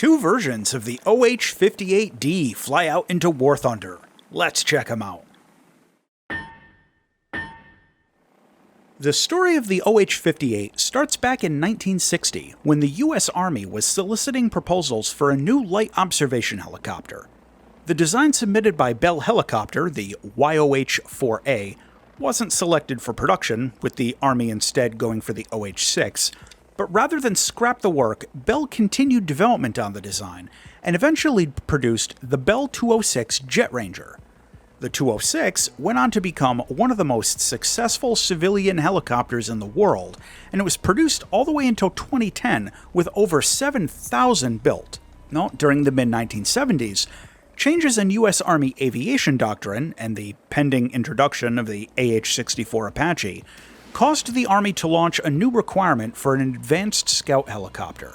Two versions of the OH-58D fly out into War Thunder. Let's check them out. The story of the OH-58 starts back in 1960 when the US Army was soliciting proposals for a new light observation helicopter. The design submitted by Bell Helicopter, the YOH-4A, wasn't selected for production, with the Army instead going for the OH-6, but rather than scrap the work, Bell continued development on the design and eventually produced the Bell 206 Jet Ranger. The 206 went on to become one of the most successful civilian helicopters in the world, and it was produced all the way until 2010 with over 7,000 built. Now, during the mid-1970s, changes in U.S. Army aviation doctrine and the pending introduction of the AH-64 Apache caused the Army to launch a new requirement for an advanced scout helicopter.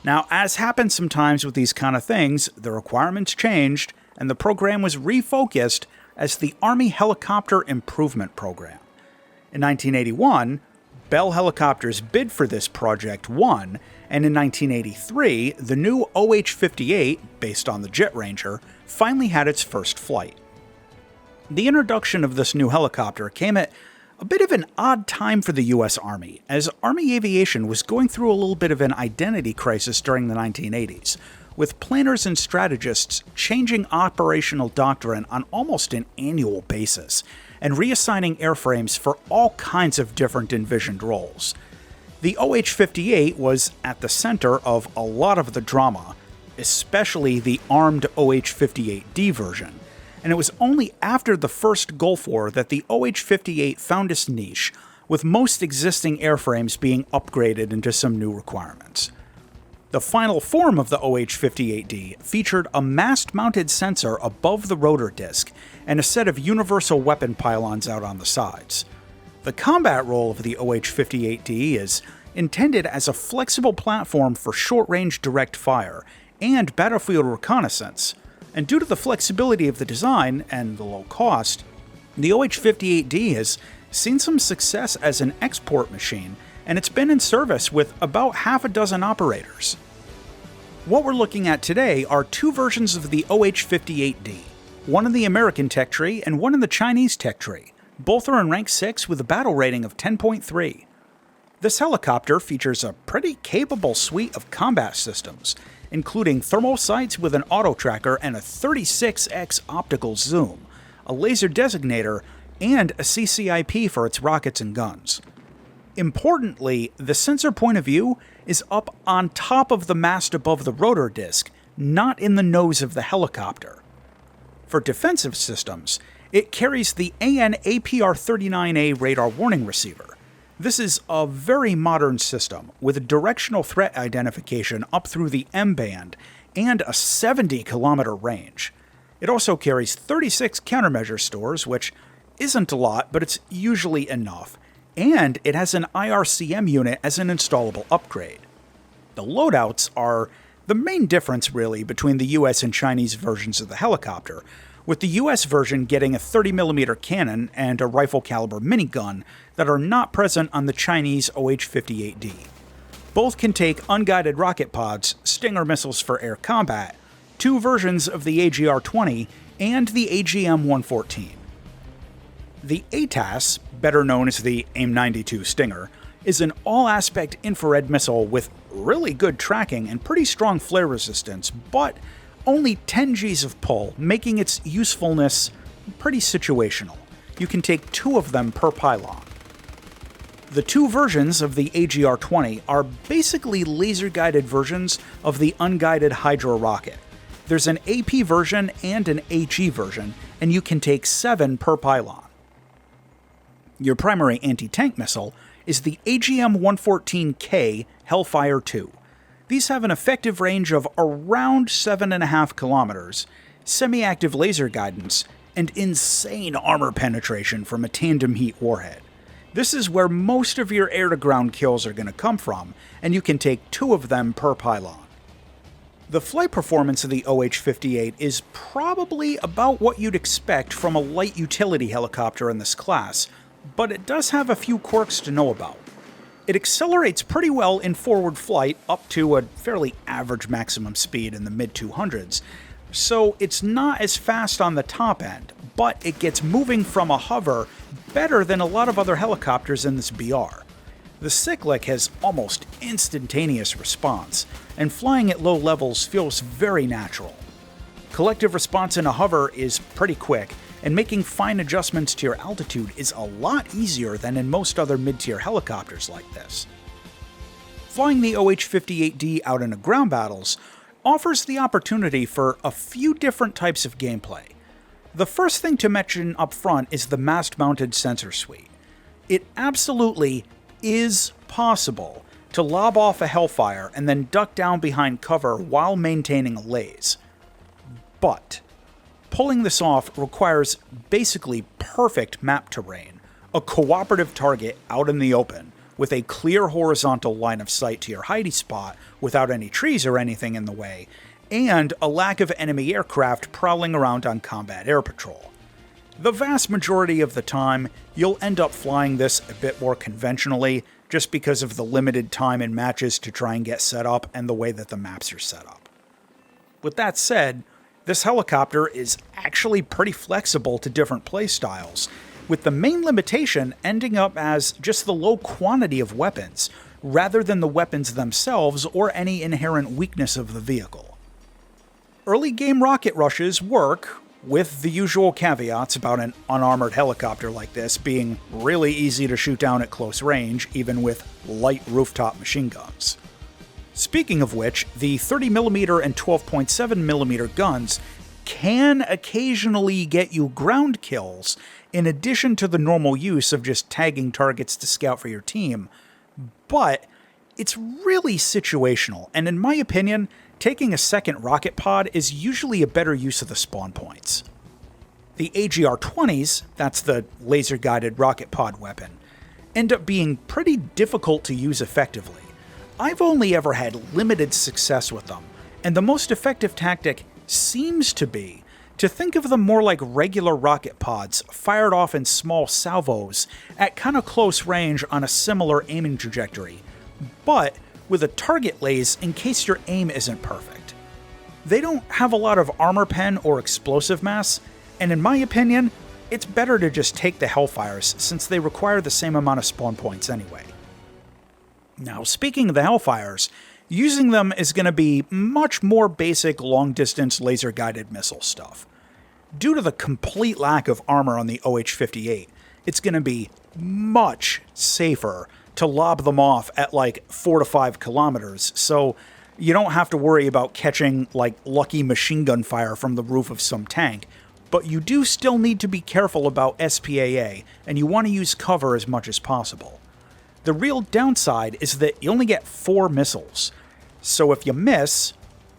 Now, as happens sometimes with these kind of things, the requirements changed, and the program was refocused as the Army Helicopter Improvement Program. In 1981, Bell Helicopters bid for this project won, and in 1983, the new OH-58, based on the Jet Ranger, finally had its first flight. The introduction of this new helicopter came at a bit of an odd time for the U.S. Army, as Army aviation was going through a little bit of an identity crisis during the 1980s, with planners and strategists changing operational doctrine on almost an annual basis, and reassigning airframes for all kinds of different envisioned roles. The OH-58 was at the center of a lot of the drama, especially the armed OH-58D version, and it was only after the first Gulf War that the OH-58 found its niche, with most existing airframes being upgraded into some new requirements. The final form of the OH-58D featured a mast-mounted sensor above the rotor disc and a set of universal weapon pylons out on the sides. The combat role of the OH-58D is intended as a flexible platform for short-range direct fire and battlefield reconnaissance, and due to the flexibility of the design and the low cost, the OH-58D has seen some success as an export machine, and it's been in service with about half a dozen operators. What we're looking at today are two versions of the OH-58D, one in the American tech tree and one in the Chinese tech tree. Both are in rank 6 with a battle rating of 10.3. This helicopter features a pretty capable suite of combat systems, including thermal sights with an auto tracker and a 36x optical zoom, a laser designator, and a CCIP for its rockets and guns. Importantly, the sensor point of view is up on top of the mast above the rotor disc, not in the nose of the helicopter. For defensive systems, it carries the AN/APR-39A radar warning receiver. This is a very modern system with directional threat identification up through the M-band and a 70-kilometer range. It also carries 36 countermeasure stores, which isn't a lot, but it's usually enough, and it has an IRCM unit as an installable upgrade. The loadouts are the main difference, really, between the US and Chinese versions of the helicopter, with the US version getting a 30mm cannon and a rifle-caliber minigun that are not present on the Chinese OH-58D. Both can take unguided rocket pods, Stinger missiles for air combat, two versions of the AGR-20, and the AGM-114. The ATAS, better known as the AIM-92 Stinger, is an all-aspect infrared missile with really good tracking and pretty strong flare resistance, but only 10 Gs of pull, making its usefulness pretty situational. You can take two of them per pylon. The two versions of the AGR-20 are basically laser-guided versions of the unguided Hydra rocket. There's an AP version and an HE version, and you can take 7 per pylon. Your primary anti-tank missile is the AGM-114K Hellfire II. These have an effective range of around 7.5 kilometers, semi-active laser guidance, and insane armor penetration from a tandem heat warhead. This is where most of your air-to-ground kills are going to come from, and you can take 2 of them per pylon. The flight performance of the OH-58 is probably about what you'd expect from a light utility helicopter in this class, but it does have a few quirks to know about. It accelerates pretty well in forward flight up to a fairly average maximum speed in the mid-200s, so it's not as fast on the top end, but it gets moving from a hover better than a lot of other helicopters in this BR. The cyclic has almost instantaneous response, and flying at low levels feels very natural. Collective response in a hover is pretty quick, and making fine adjustments to your altitude is a lot easier than in most other mid-tier helicopters like this. Flying the OH-58D out into ground battles offers the opportunity for a few different types of gameplay. The first thing to mention up front is the mast-mounted sensor suite. It absolutely is possible to lob off a Hellfire and then duck down behind cover while maintaining a laze. But pulling this off requires basically perfect map terrain, a cooperative target out in the open, with a clear horizontal line of sight to your hidey spot without any trees or anything in the way, and a lack of enemy aircraft prowling around on combat air patrol. The vast majority of the time, you'll end up flying this a bit more conventionally, just because of the limited time in matches to try and get set up and the way that the maps are set up. With that said, this helicopter is actually pretty flexible to different playstyles, with the main limitation ending up as just the low quantity of weapons, rather than the weapons themselves or any inherent weakness of the vehicle. Early game rocket rushes work, with the usual caveats about an unarmored helicopter like this being really easy to shoot down at close range, even with light rooftop machine guns. Speaking of which, the 30mm and 12.7mm guns can occasionally get you ground kills, in addition to the normal use of just tagging targets to scout for your team, but it's really situational, and in my opinion, taking a second rocket pod is usually a better use of the spawn points. The AGR-20s, that's the laser-guided rocket pod weapon, end up being pretty difficult to use effectively. I've only ever had limited success with them, and the most effective tactic seems to be to think of them more like regular rocket pods fired off in small salvos at kind of close range on a similar aiming trajectory, but with a target laze in case your aim isn't perfect. They don't have a lot of armor pen or explosive mass, and in my opinion, it's better to just take the Hellfires since they require the same amount of spawn points anyway. Now, speaking of the Hellfires, using them is going to be much more basic long-distance laser-guided missile stuff. Due to the complete lack of armor on the OH-58, it's going to be much safer to lob them off at like 4 to 5 kilometers, so you don't have to worry about catching like lucky machine gun fire from the roof of some tank, but you do still need to be careful about SPAA, and you want to use cover as much as possible. The real downside is that you only get 4 missiles, so if you miss,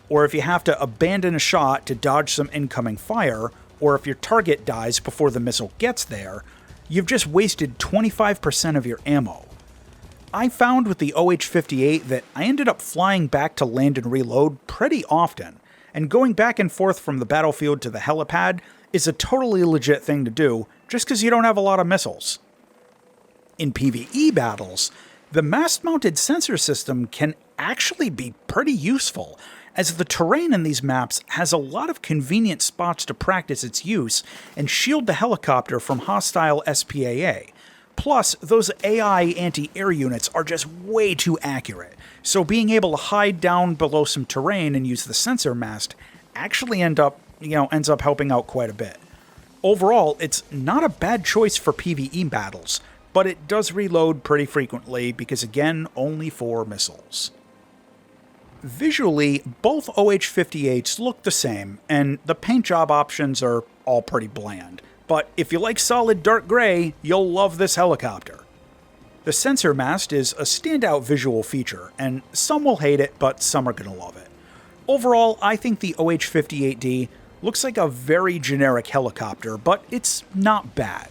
or if you have to abandon a shot to dodge some incoming fire, or if your target dies before the missile gets there, you've just wasted 25% of your ammo. I found with the OH-58 that I ended up flying back to land and reload pretty often, and going back and forth from the battlefield to the helipad is a totally legit thing to do, just because you don't have a lot of missiles. In PvE battles, the mast-mounted sensor system can actually be pretty useful, as the terrain in these maps has a lot of convenient spots to practice its use and shield the helicopter from hostile SPAA. Plus, those AI anti-air units are just way too accurate, so being able to hide down below some terrain and use the sensor mast actually ends up helping out quite a bit. Overall, it's not a bad choice for PvE battles, but it does reload pretty frequently because, again, only 4 missiles. Visually, both OH-58s look the same, and the paint job options are all pretty bland. But if you like solid dark gray, you'll love this helicopter. The sensor mast is a standout visual feature, and some will hate it, but some are going to love it. Overall, I think the OH-58D looks like a very generic helicopter, but it's not bad.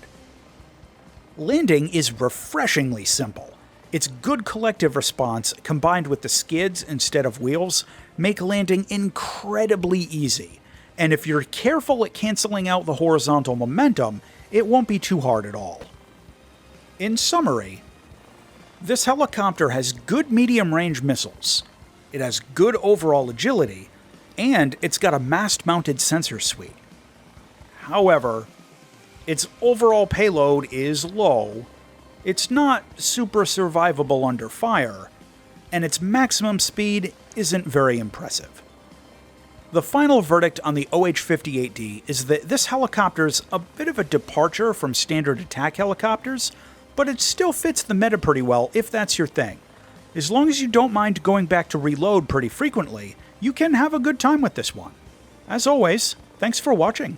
Landing is refreshingly simple. Its good collective response, combined with the skids instead of wheels, make landing incredibly easy. And if you're careful at canceling out the horizontal momentum, it won't be too hard at all. In summary, This helicopter has good medium-range missiles, it has good overall agility, and it's got a mast-mounted sensor suite. However, its overall payload is low, it's not super survivable under fire, and its maximum speed isn't very impressive. The final verdict on the OH-58D is that this helicopter's a bit of a departure from standard attack helicopters, but it still fits the meta pretty well if that's your thing. As long as you don't mind going back to reload pretty frequently, you can have a good time with this one. As always, thanks for watching.